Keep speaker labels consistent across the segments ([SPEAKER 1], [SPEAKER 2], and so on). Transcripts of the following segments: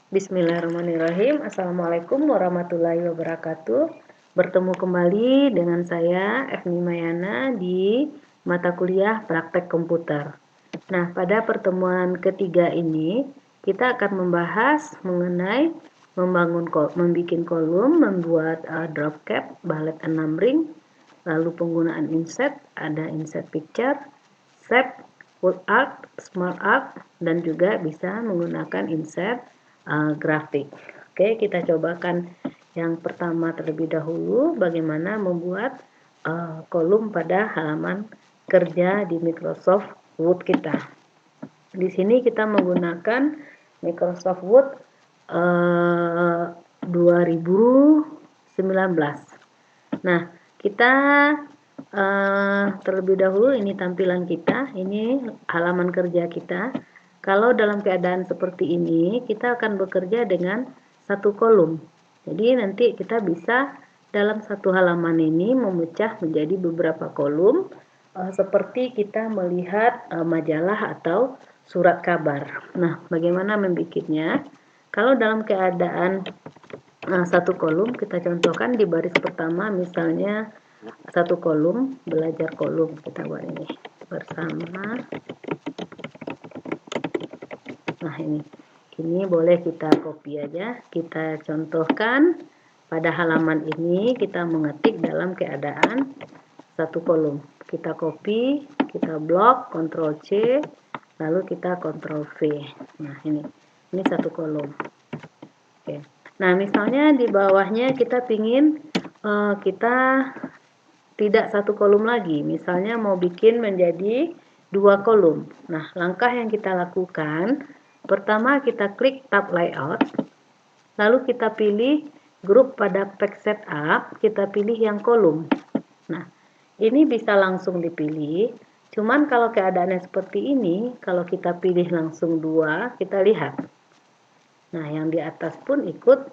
[SPEAKER 1] Bismillahirrahmanirrahim. Assalamualaikum warahmatullahi wabarakatuh. Bertemu kembali dengan saya, Efni Mayana, di mata kuliah praktek komputer. Nah, pada pertemuan ketiga ini, kita akan membahas mengenai membuat kolom, membuat drop cap, ballet 6 ring, lalu penggunaan inset, ada inset picture, shape, full art, smart art, dan juga bisa menggunakan insert grafik. Oke, kita cobakan yang pertama terlebih dahulu, bagaimana membuat kolom pada halaman kerja di Microsoft Word kita. Di sini kita menggunakan Microsoft Word 2019. Nah, kita terlebih dahulu ini tampilan kita, ini halaman kerja kita. Kalau dalam keadaan seperti ini, kita akan bekerja dengan satu kolom. Jadi nanti kita bisa dalam satu halaman ini memecah menjadi beberapa kolom, seperti kita melihat majalah atau surat kabar. Nah, bagaimana membuatnya? Kalau dalam keadaan satu kolom, kita contohkan di baris pertama, misalnya satu kolom, belajar kolom, kita buat ini bersama. Nah, ini boleh kita copy aja, kita contohkan pada halaman ini kita mengetik dalam keadaan satu kolom. Kita copy, kita blok, Ctrl C, lalu kita Ctrl V. Nah, ini satu kolom. Oke. Nah, misalnya di bawahnya kita pingin kita tidak satu kolom lagi, misalnya mau bikin menjadi dua kolom. Nah, langkah yang kita lakukan, pertama kita klik tab layout, lalu kita pilih grup pada page setup, kita pilih yang kolom. Nah, ini bisa langsung dipilih, cuman kalau keadaannya seperti ini, kalau kita pilih langsung dua, kita lihat. Nah, yang di atas pun ikut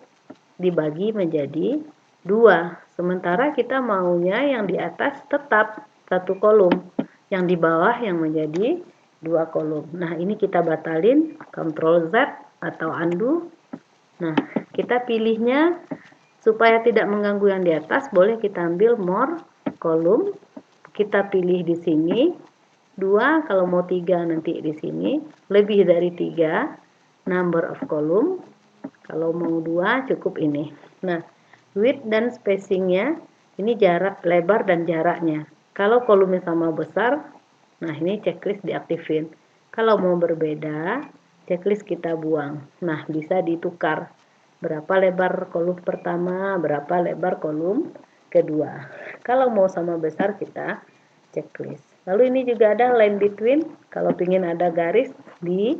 [SPEAKER 1] dibagi menjadi dua. Sementara kita maunya yang di atas tetap satu kolom, yang di bawah yang menjadi dua kolom. Nah, ini kita batalin, Ctrl Z atau undo. Nah, kita pilihnya supaya tidak mengganggu yang di atas, boleh kita ambil more kolom. Kita pilih di sini 2, kalau mau 3 nanti di sini, lebih dari 3, number of column. Kalau mau 2 cukup ini. Nah, width dan spacingnya, ini jarak lebar dan jaraknya. Kalau kolomnya sama besar, nah ini checklist diaktifin. Kalau mau berbeda, checklist kita buang. Nah, bisa ditukar. Berapa lebar kolom pertama, berapa lebar kolom kedua. Kalau mau sama besar, kita checklist. Lalu ini juga ada line between, kalau ingin ada garis di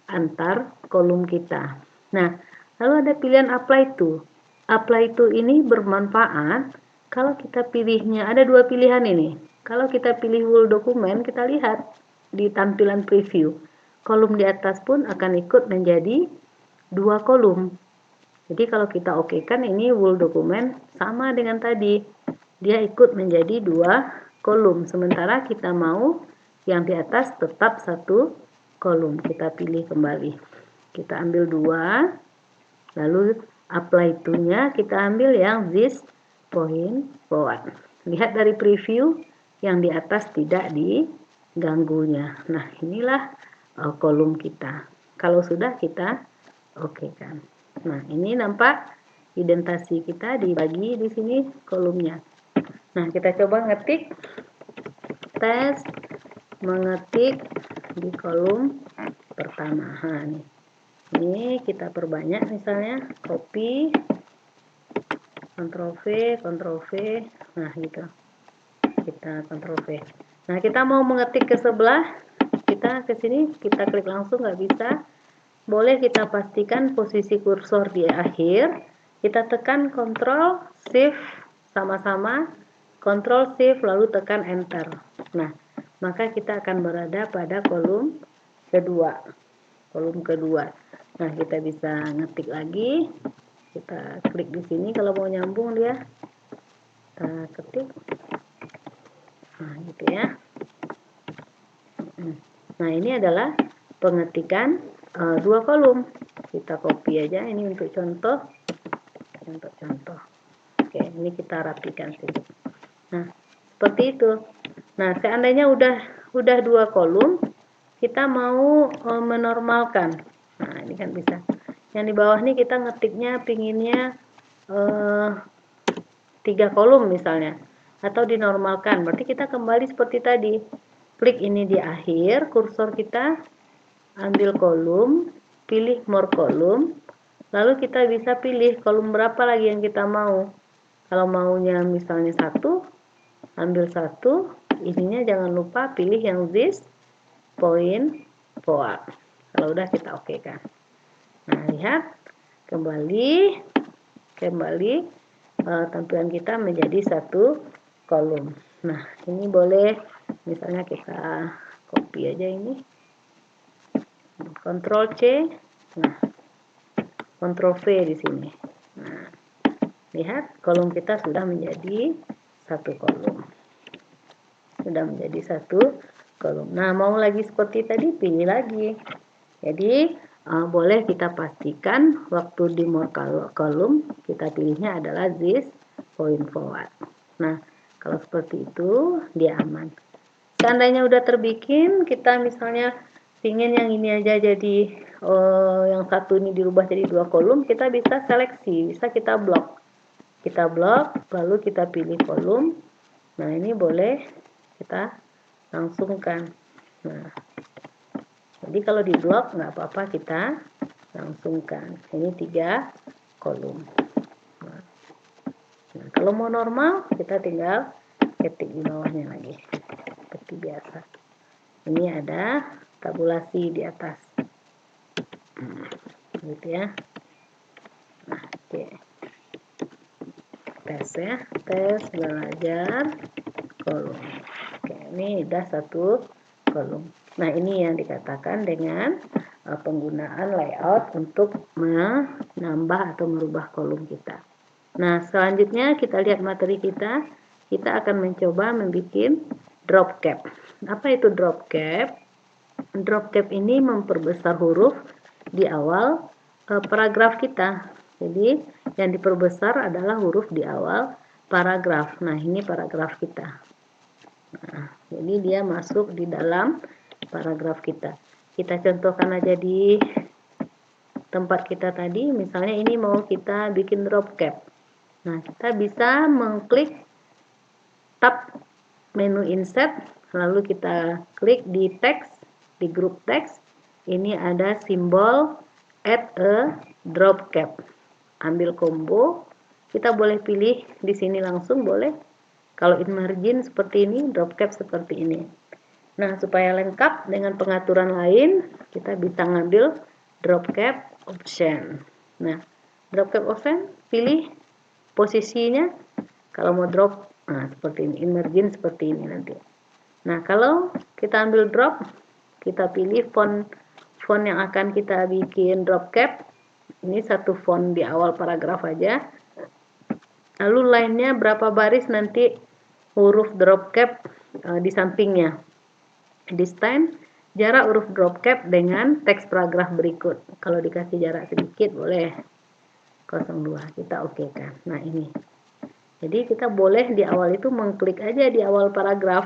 [SPEAKER 1] antar kolom kita. Nah, lalu ada pilihan apply to. Apply to ini bermanfaat kalau kita pilihnya, ada dua pilihan ini. Kalau kita pilih full dokumen, kita lihat di tampilan preview. Kolom di atas pun akan ikut menjadi dua kolom. Jadi kalau kita okekan ini full dokumen sama dengan tadi. Dia ikut menjadi dua kolom. Sementara kita mau yang di atas tetap satu kolom. Kita pilih kembali. Kita ambil dua. Lalu apply to-nya kita ambil yang this point forward. Lihat dari preview yang di atas tidak diganggunya. Nah, inilah kolom kita. Kalau sudah kita okekan. Nah, ini nampak indentasi kita dibagi di sini kolomnya. Nah, kita coba ngetik tes mengetik di kolom pertama. Nah, ini kita perbanyak, misalnya copy, Ctrl V, Ctrl V, nah gitu, kita Ctrl V. Nah, kita mau mengetik ke sebelah, kita ke sini, kita klik langsung nggak bisa. Boleh kita pastikan posisi kursor di akhir, kita tekan Ctrl Shift sama-sama, Ctrl Shift lalu tekan Enter. Nah, maka kita akan berada pada kolom kedua. Nah, kita bisa ngetik lagi. Kita klik di sini kalau mau nyambung dia. Kita ketik. Nah, gitu ya. Nah, ini adalah pengetikan dua kolom. kita copy aja ini untuk contoh. Oke, ini kita rapikan sedikit. Nah, seperti itu. Nah, seandainya udah 2 kolom, kita mau menormalkan. Nah, ini kan bisa. Yang di bawah nih kita ngetiknya pinginnya 3 kolom misalnya, atau dinormalkan. Berarti kita kembali seperti tadi. Klik ini di akhir, kursor kita ambil kolom, pilih more kolom, lalu kita bisa pilih kolom berapa lagi yang kita mau. Kalau maunya misalnya 1, ambil 1, ininya jangan lupa pilih yang this point forward. Kalau udah kita oke kan. Nah, lihat kembali tampilan kita menjadi 1 kolom. Nah, ini boleh misalnya kita copy aja ini. Ctrl C. Nah, Ctrl V di sini. Nah, lihat kolom kita sudah menjadi 1 kolom. Nah, mau lagi seperti tadi, pilih lagi. Jadi boleh kita pastikan waktu di more kolom kita pilihnya adalah this point forward. Nah, kalau seperti itu dia aman. Seandainya udah terbikin, kita misalnya ingin yang ini aja jadi yang satu ini dirubah jadi 2 kolom, kita bisa seleksi, bisa kita blok. Lalu kita pilih kolom. Nah, ini boleh kita langsungkan. Nah, jadi kalau di blok nggak apa-apa, kita langsungkan. Ini 3 kolom. Nah, kalau mau normal, kita tinggal ketik di bawahnya lagi seperti biasa. Ini ada tabulasi di atas, gitu ya. Nah, oke. Tes ya, tes belajar kolom. Oke, ini udah 1 kolom. Nah, ini yang dikatakan dengan penggunaan layout untuk menambah atau merubah kolom kita. Nah, selanjutnya kita lihat materi kita. Kita akan mencoba membuat drop cap. Apa itu drop cap? Drop cap ini memperbesar huruf di awal paragraf kita. Jadi, yang diperbesar adalah huruf di awal paragraf. Nah, ini paragraf kita. Nah, jadi dia masuk di dalam paragraf kita. Kita contohkan aja di tempat kita tadi, misalnya ini mau kita bikin drop cap. Nah, kita bisa mengklik tab menu insert, lalu kita klik di teks, di grup teks. Ini ada simbol add a drop cap. Ambil combo, kita boleh pilih di sini langsung boleh. Kalau in margin seperti ini, drop cap seperti ini. Nah, supaya lengkap dengan pengaturan lain, kita bisa ngambil drop cap option. Nah, drop cap option, pilih posisinya. Kalau mau drop, nah seperti ini, in margin seperti ini nanti. Nah, kalau kita ambil drop, kita pilih font yang akan kita bikin drop cap. Ini 1 font di awal paragraf aja. Lalu line-nya berapa baris nanti huruf drop cap di sampingnya. This time jarak huruf drop cap dengan teks paragraf berikut. Kalau dikasih jarak sedikit boleh 0,2. Kita oke kan. Nah, ini. Jadi kita boleh di awal itu mengklik aja di awal paragraf.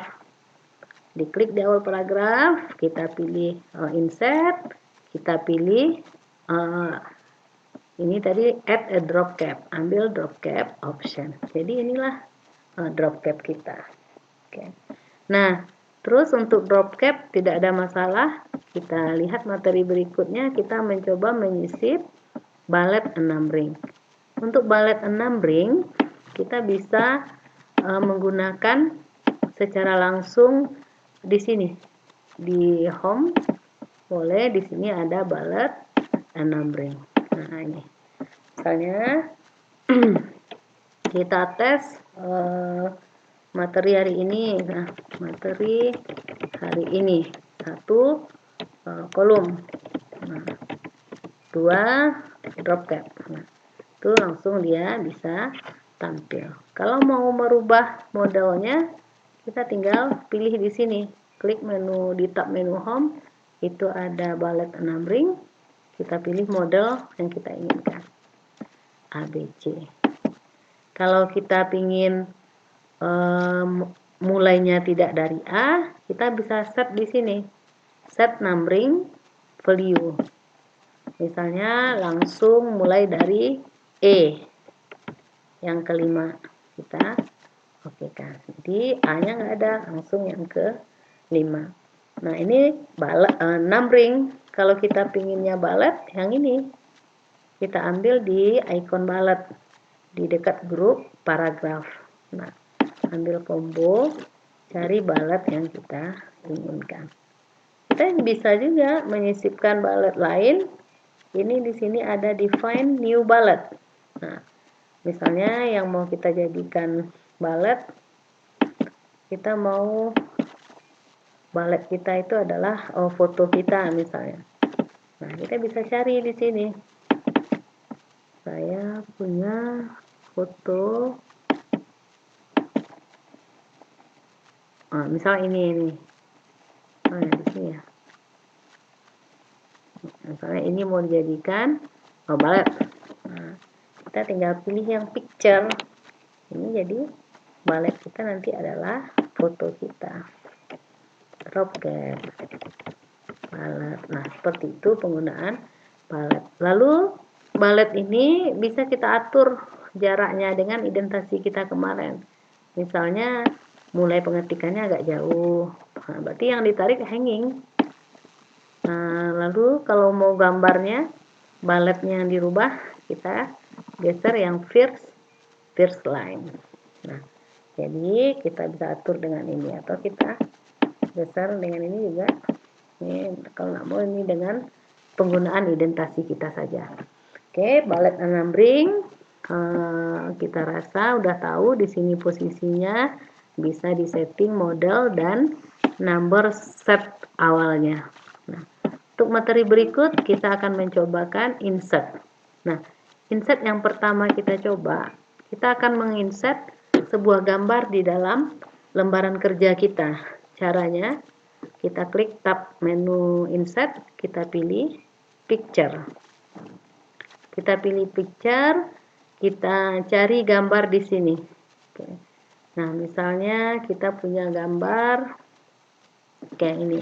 [SPEAKER 1] Diklik di awal paragraf, kita pilih insert, kita pilih ini tadi add a drop cap, ambil drop cap option. Jadi inilah drop cap kita. Oke. Nah, terus untuk drop cap tidak ada masalah. Kita lihat materi berikutnya, kita mencoba menyisip balet 6 ring. Untuk balet 6 ring, kita bisa menggunakan secara langsung di sini. Di home boleh, di sini ada balet 6 ring. Nah, ini misalnya kita tes materi hari ini. Nah, materi hari ini 1 kolom, nah, 2 drop cap. Nah, itu langsung dia bisa tampil. Kalau mau merubah modelnya, kita tinggal pilih di sini, klik menu di tab menu home, itu ada balet 6 ring. kita pilih model yang kita inginkan, ABC. Kalau kita ingin mulainya tidak dari A, kita bisa set di sini, set numbering value. Misalnya langsung mulai dari E yang kelima, kita oke kan. Jadi A-nya nggak ada, langsung yang ke-5. Nah ini numbering. Kalau kita pinginnya bullet, yang ini kita ambil di icon bullet di dekat grup paragraf. Nah, ambil combo, cari bullet yang kita inginkan. Kita bisa juga menyisipkan bullet lain. Ini di sini ada define new bullet. Nah, misalnya yang mau kita jadikan bullet, kita mau bullet kita itu adalah foto kita misalnya. Nah, kita bisa cari di sini. Saya punya foto, misal ini. Oh, ya, di sini ya. Misalnya ini mau dijadikan bullet. Nah, kita tinggal pilih yang picture. Ini jadi bullet kita nanti adalah foto kita. Drop get bullet. Nah, seperti itu penggunaan bullet. Lalu bullet ini bisa kita atur jaraknya dengan indentasi kita kemarin. Misalnya mulai pengetikannya agak jauh. Nah, berarti yang ditarik hanging. Nah, lalu kalau mau gambarnya, bulletnya yang dirubah, kita geser yang first line. Nah, jadi kita bisa atur dengan ini, atau kita geser dengan ini juga. Ini kalau nggak mau, ini dengan penggunaan indentasi kita saja. Oke, bullet and numbering. Kita rasa udah tahu di sini posisinya bisa disetting model dan number set awalnya. Nah, untuk materi berikut kita akan mencobakan insert. Nah, insert yang pertama kita coba, kita akan menginsert sebuah gambar di dalam lembaran kerja kita. Caranya, kita klik tab menu insert, kita pilih picture. Kita pilih picture, kita cari gambar di sini. Oke. Nah, misalnya kita punya gambar kayak ini.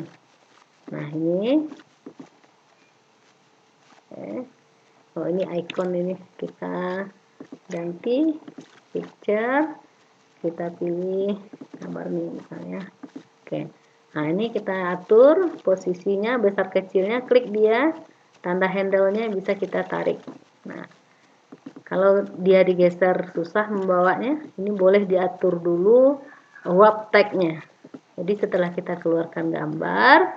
[SPEAKER 1] Nah, ini. Oke. Oh, ini icon ini. Kita ganti picture. Kita pilih gambar ini misalnya. Oke. Nah, ini kita atur posisinya besar kecilnya, klik dia, tanda handle-nya bisa kita tarik. Nah, kalau dia digeser susah membawanya, ini boleh diatur dulu warp tag-nya. Jadi setelah kita keluarkan gambar,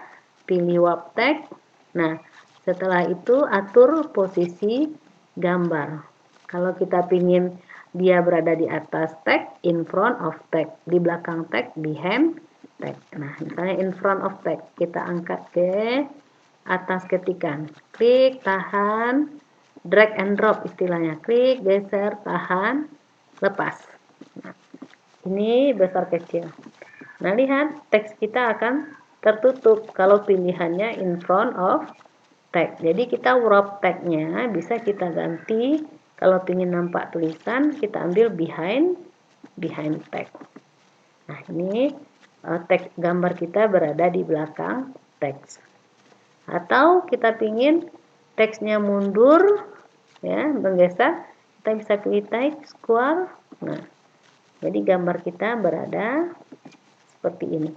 [SPEAKER 1] pilih warp tag. Nah, setelah itu atur posisi gambar. Kalau kita ingin dia berada di atas tag, in front of tag, di belakang tag, behind tag. Nah, misalnya in front of tag, kita angkat ke atas ketikan, klik, tahan, drag and drop istilahnya, klik, geser, tahan, lepas. Nah, ini besar kecil. Nah, lihat teks kita akan tertutup kalau pilihannya in front of tag. Jadi kita wrap tagnya bisa kita ganti. Kalau ingin nampak tulisan, kita ambil behind tag. Nah, ini teks gambar kita berada di belakang teks. Atau kita ingin teksnya mundur, ya, menggeser, kita bisa pilih text square. Nah, jadi gambar kita berada seperti ini.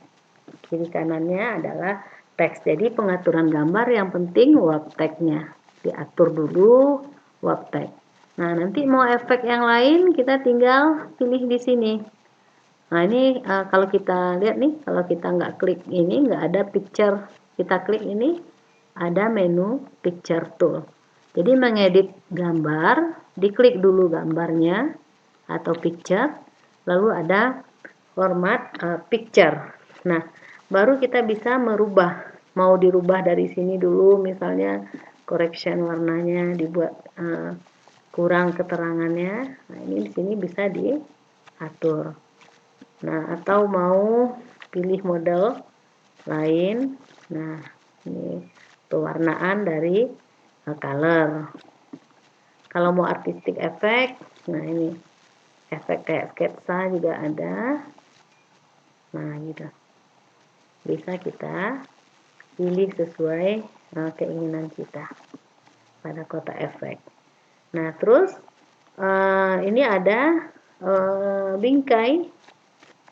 [SPEAKER 1] Kiri kanannya adalah teks. Jadi pengaturan gambar yang penting warp tag-nya diatur dulu, warp tag. Nah, nanti mau efek yang lain kita tinggal pilih di sini. Nah, ini kalau kita lihat nih, kalau kita nggak klik ini, nggak ada picture, kita klik ini, ada menu picture tool. Jadi mengedit gambar, diklik dulu gambarnya atau picture, lalu ada format picture. Nah, baru kita bisa merubah, mau dirubah dari sini dulu, misalnya correction warnanya dibuat kurang keterangannya. Nah, ini di sini bisa diatur. Nah, atau mau pilih model lain. Nah, ini pewarnaan dari color. Kalau mau artistic effect, nah ini efek kayak sketsa juga ada. Nah gitu, bisa kita pilih sesuai keinginan kita pada kotak efek. Nah terus ini ada bingkai,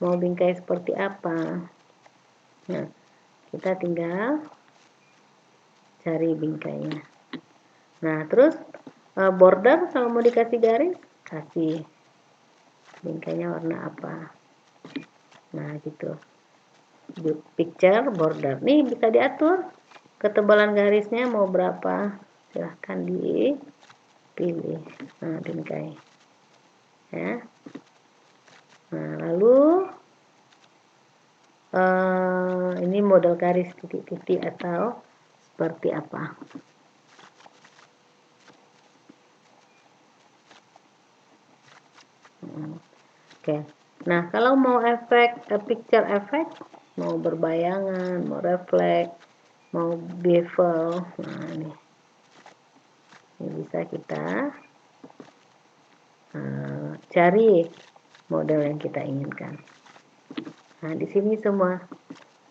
[SPEAKER 1] mau bingkai seperti apa. Nah kita tinggal cari bingkainya. Nah terus border, kalau mau dikasih garis, kasih bingkainya warna apa. Nah gitu, picture border nih bisa diatur ketebalan garisnya mau berapa, silahkan dipilih. Nah bingkai ya. Nah lalu ini model garis titik-titik atau seperti apa. Oke. Nah, kalau mau efek picture effect, mau berbayangan, mau refleks, mau bevel, nah ini bisa kita cari model yang kita inginkan. Nah, di sini semua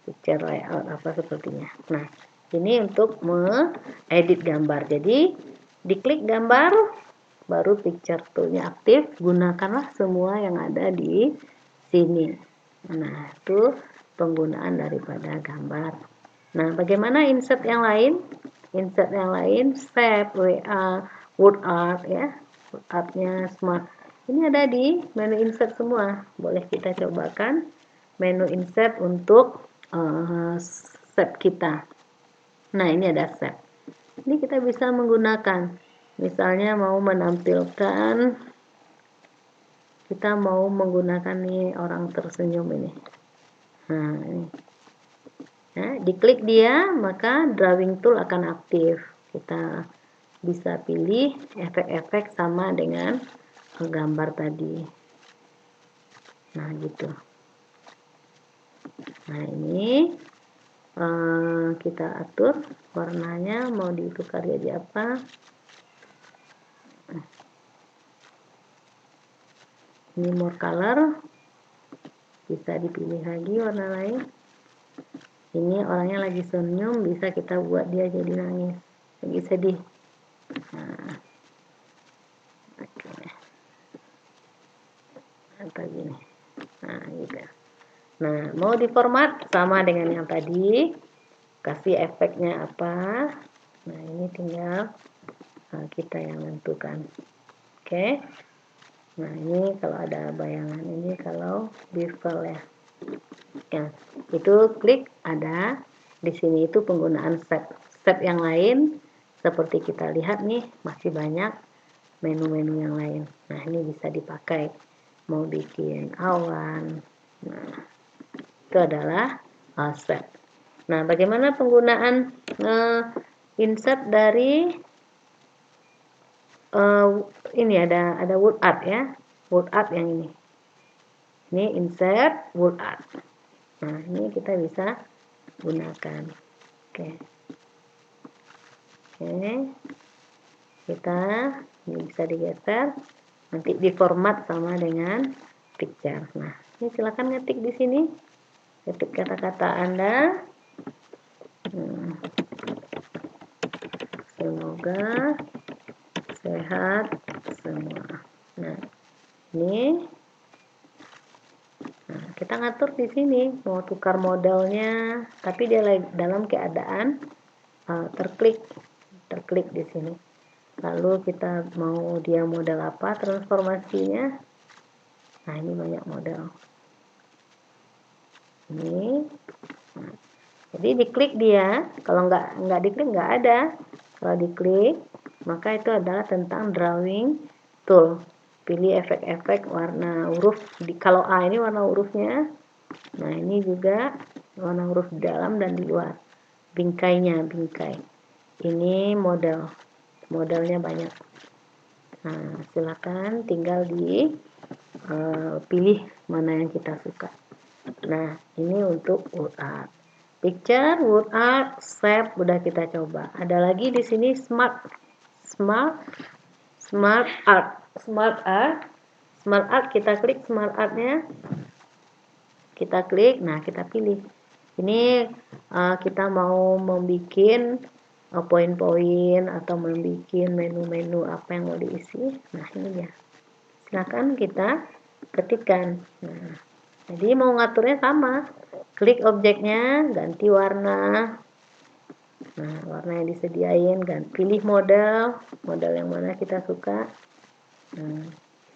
[SPEAKER 1] picture layout apa sepertinya. Nah, ini untuk mengedit gambar. Jadi, diklik gambar, baru picture toolnya aktif, gunakanlah semua yang ada di sini. Nah, itu penggunaan daripada gambar. Nah, bagaimana insert yang lain? Insert yang lain, Save, WA, Word Art ya. Word Art-nya Smart. Ini ada di menu insert semua. Boleh kita cobakan menu insert untuk save kita. Nah, ini ada save. Ini kita bisa menggunakan, misalnya mau menampilkan, kita mau menggunakan nih orang tersenyum ini. Nah, ini. Ya, diklik dia, maka drawing tool akan aktif. Kita bisa pilih efek-efek sama dengan gambar tadi. Nah, gitu. Nah, ini kita atur warnanya mau ditukar jadi apa. Ini more color, bisa dipilih lagi warna lain. Ini orangnya lagi senyum, bisa kita buat dia jadi nangis, lagi sedih. Nah, oke. Atau gini. Nah, gitu. Nah, mau diformat sama dengan yang tadi, kasih efeknya apa. Nah, ini tinggal kita yang menentukan. Oke. Nah, ini kalau ada bayangan, ini kalau bevel ya. Ya, itu klik ada di sini, itu penggunaan step yang lain seperti kita lihat nih, masih banyak menu-menu yang lain. Nah, ini bisa dipakai mau bikin awan. Nah, itu adalah step. Nah, bagaimana penggunaan insert dari ini ada word art ya, word art yang ini. Ini insert word art. Nah, ini kita bisa gunakan. Oke. Kita ini bisa digeser, nanti diformat sama dengan picture. Nah, ini silakan ngetik di sini, ketik kata-kata Anda. Semoga sehat semua. Nah, ini kita ngatur di sini mau tukar modelnya, tapi dia dalam keadaan terklik di sini. Lalu kita mau dia model apa transformasinya. Nah, ini banyak model. Ini. Nah, jadi diklik dia, kalau nggak diklik nggak ada. Kalau diklik, maka itu adalah tentang drawing tool. Pilih efek-efek warna huruf. Kalau A ini warna hurufnya. Nah, ini juga warna huruf di dalam dan di luar. Bingkainya, bingkai. Ini modelnya banyak. Nah, silakan tinggal pilih mana yang kita suka. Nah, ini untuk word art. Picture, word art, shape udah kita coba. Ada lagi di sini smart art. Smart art kita klik smart artnya. Kita klik, nah kita pilih. Ini kita mau membuat poin-poin atau membuat menu-menu apa yang mau diisi. Nah ini dia. Silakan kita ketikkan. Nah, jadi mau ngaturnya sama. Klik objeknya, ganti warna. Nah, warna yang disediain, pilih model yang mana kita suka. Nah,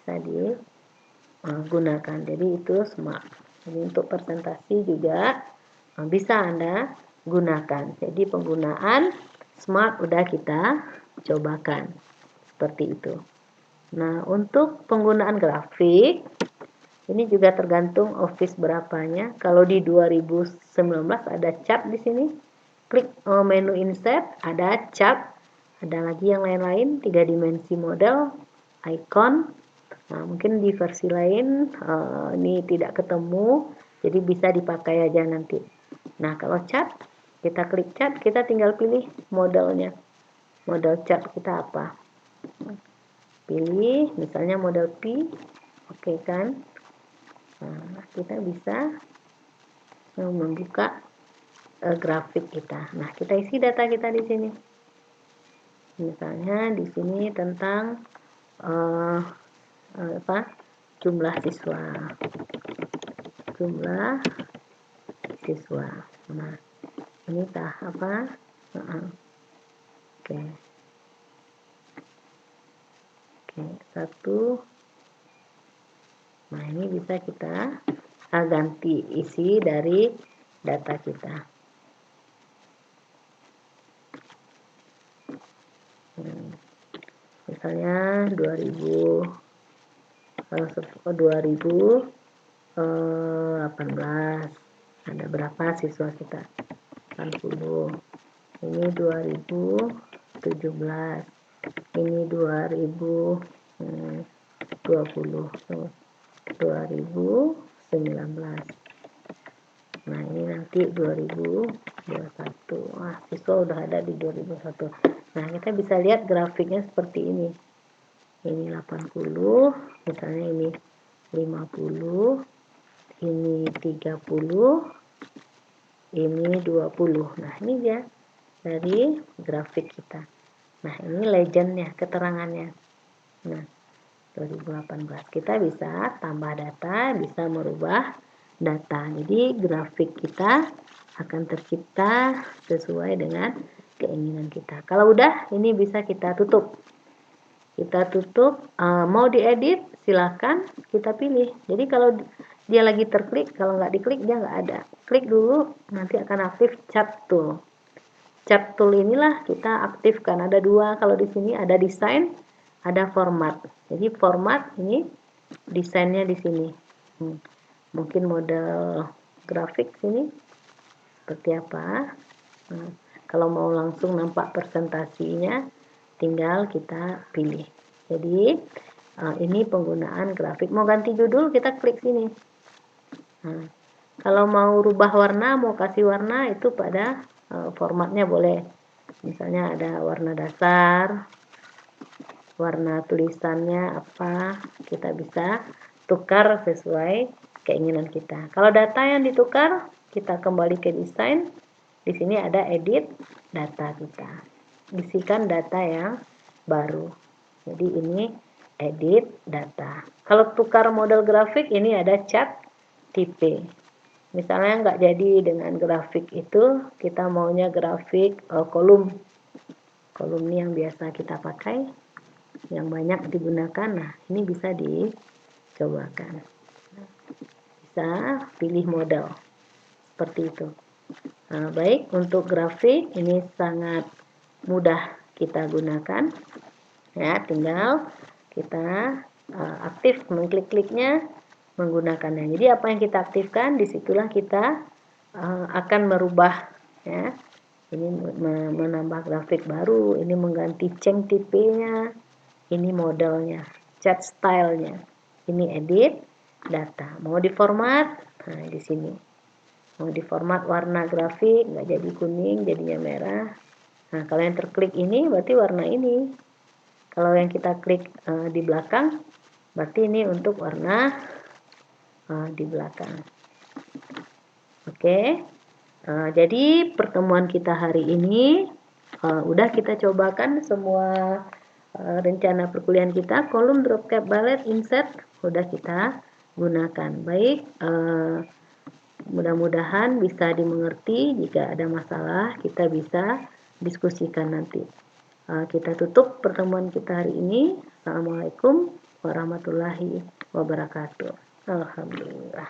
[SPEAKER 1] bisa digunakan. Jadi itu smart. Jadi untuk presentasi juga bisa Anda gunakan. Jadi penggunaan smart udah kita cobakan. Seperti itu. Nah, untuk penggunaan grafik ini juga tergantung Office berapanya. Kalau di 2019 ada chart di sini. Klik menu insert, ada chart, ada lagi yang lain-lain, 3 dimensi model, icon. Nah, mungkin di versi lain ini tidak ketemu, jadi bisa dipakai aja nanti. Nah, kalau chart, kita klik chart, kita tinggal pilih modelnya. Model chart kita apa? Pilih, misalnya model P, oke kan? Nah, kita bisa membuka grafik kita. Nah, kita isi data kita di sini. Misalnya di sini tentang jumlah siswa. Nah, ini apa? Oke. Satu. Nah, ini bisa kita ganti isi dari data kita. Misalnya 2018 ada berapa siswa kita? 80. Ini 2017. Ini 2020. 2019. Nah, ini nanti 2021. Wah, siswa udah ada di 2021. Nah, kita bisa lihat grafiknya seperti ini. Ini 80, misalnya ini 50, ini 30, ini 20. Nah, ini dia dari grafik kita. Nah, ini legendnya, keterangannya. Nah, 2018 kita bisa tambah data, bisa merubah data. Jadi grafik kita akan tercipta sesuai dengan keinginan kita. Kalau udah, ini bisa kita tutup. Mau diedit silahkan kita pilih. Jadi kalau dia lagi terklik, kalau nggak diklik dia nggak ada. Klik dulu, nanti akan aktif chat tool. Chat tool inilah kita aktifkan. Ada dua, kalau di sini ada desain, ada format. Jadi format ini desainnya di sini. Mungkin model grafik sini seperti apa. Kalau mau langsung nampak presentasinya, tinggal kita pilih. Jadi ini penggunaan grafik. Mau ganti judul, kita klik sini. Nah, kalau mau rubah warna, mau kasih warna, itu pada formatnya boleh. Misalnya ada warna dasar, warna tulisannya apa, kita bisa tukar sesuai keinginan kita. Kalau data yang ditukar, kita kembali ke desain. Di sini ada edit data kita. Isikan data yang baru. Jadi ini edit data. Kalau tukar model grafik, ini ada cat tipe. Misalnya nggak jadi dengan grafik itu, kita maunya grafik kolom. Kolom ini yang biasa kita pakai, yang banyak digunakan. Nah, ini bisa dicobakan. Bisa pilih model. Seperti itu. Nah, baik, untuk grafik ini sangat mudah kita gunakan. Ya, tinggal kita aktif mengklik-kliknya, menggunakannya. Jadi apa yang kita aktifkan, disitulah kita akan merubah. Ya, ini menambah grafik baru, ini mengganti ceng tipenya, ini modelnya, chat stylenya, ini edit data. Mau diformat, nah di sini. di format warna grafik nggak jadi kuning, jadinya merah. Nah, kalau yang terklik ini berarti warna ini. Kalau yang kita klik di belakang, berarti ini untuk warna di belakang. Oke. Jadi pertemuan kita hari ini udah kita cobakan semua rencana perkuliahan kita, kolom, drop cap, ballet, insert udah kita gunakan. Baik, mudah-mudahan bisa dimengerti. Jika ada masalah kita bisa diskusikan nanti. Kita tutup pertemuan kita hari ini. Assalamualaikum warahmatullahi wabarakatuh. Alhamdulillah.